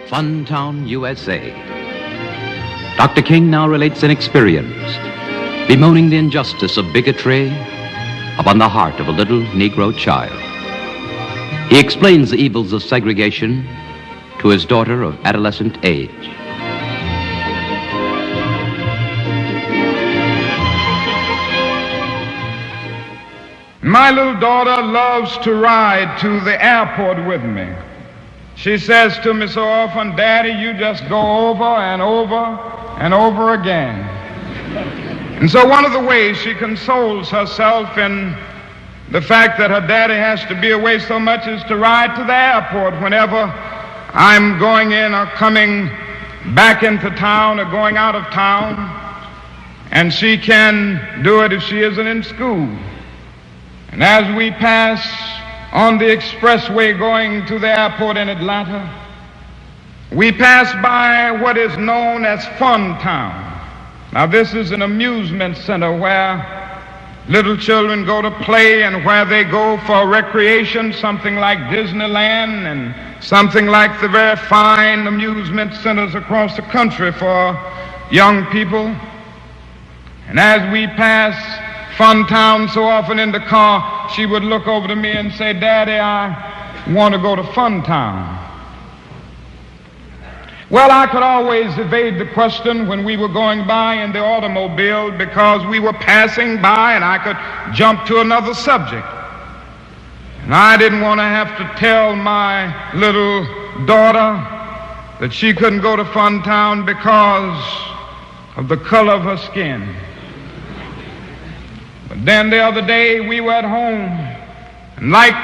Funtown, USA. Dr. King now relates an experience bemoaning the injustice of bigotry upon the heart of a little Negro child. He explains the evils of segregation to his daughter of adolescent age. My little daughter loves to ride to the airport with me. She says to me so often, "Daddy, you just go over and over and over again." And so one of the ways she consoles herself in the fact that her daddy has to be away so much is to ride to the airport whenever I'm going in or coming back into town or going out of town. And she can do it if she isn't in school. And as we pass on the expressway going to the airport in Atlanta, we pass by what is known as Funtown. Now, this is an amusement center where little children go to play and where they go for recreation, something like Disneyland and something like the very fine amusement centers across the country for young people. And as we pass Funtown so often in the car, she would look over to me and say, "Daddy, I want to go to Funtown." Well, I could always evade the question when we were going by in the automobile because we were passing by and I could jump to another subject. And I didn't want to have to tell my little daughter that she couldn't go to Funtown because of the color of her skin. But then the other day we were at home, and like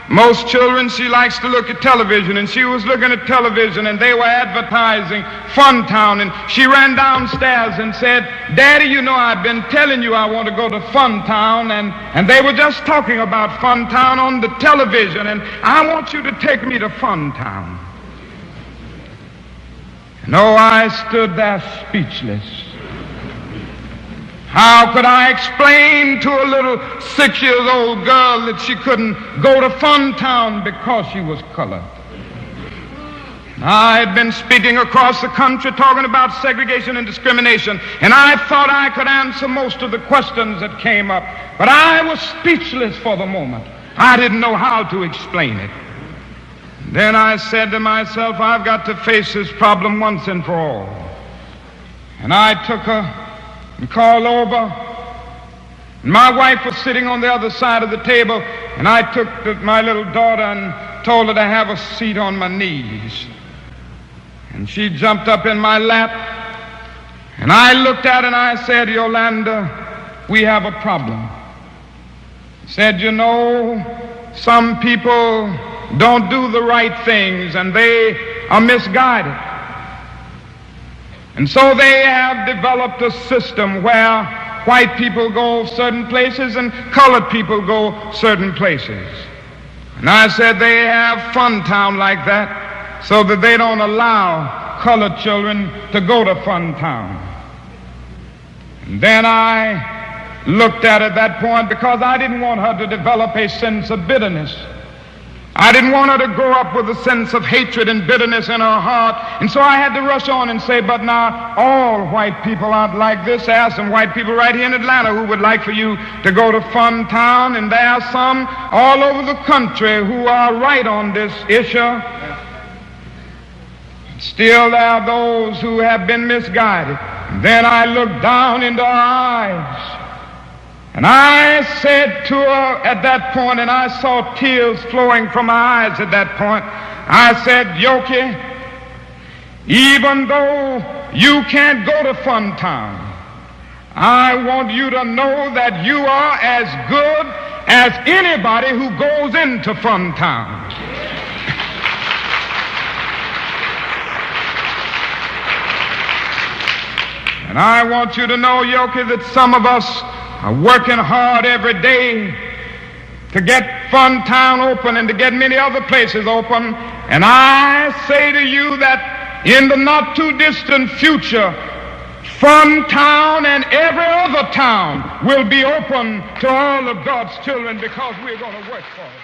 most children, she likes to look at television, and she was looking at television and they were advertising Funtown, and she ran downstairs and said, "Daddy, you know I've been telling you I want to go to Funtown, and they were just talking about Funtown on the television, and I want you to take me to Funtown." And oh, I stood there speechless. How could I explain to a little 6-year-old girl that she couldn't go to Funtown because she was colored? I had been speaking across the country talking about segregation and discrimination, and I thought I could answer most of the questions that came up, but I was speechless for the moment. I didn't know how to explain it. Then I said to myself, I've got to face this problem once and for all. And I took her and called over. And my wife was sitting on the other side of the table, and I took my little daughter and told her to have a seat on my knees. And she jumped up in my lap, and I looked at her and I said, "Yolanda, we have a problem." I said, "You know, some people don't do the right things and they are misguided. And so they have developed a system where white people go certain places and colored people go certain places." And I said they have Funtown like that so that they don't allow colored children to go to Funtown. And then I looked at her at that point because I didn't want her to develop a sense of bitterness. I didn't want her to grow up with a sense of hatred and bitterness in her heart. And so I had to rush on and say, "But now all white people aren't like this. There are some white people right here in Atlanta who would like for you to go to Funtown, and there are some all over the country who are right on this issue. Still, there are those who have been misguided." And then I looked down into her eyes, and I said to her at that point, and I saw tears flowing from her eyes at that point, I said, "Yoki, even though you can't go to Funtown, I want you to know that you are as good as anybody who goes into Funtown." And I want you to know, Yoki, that some of us are working hard every day to get Funtown open and to get many other places open. And I say to you that in the not too distant future, Funtown and every other town will be open to all of God's children because we're going to work for it.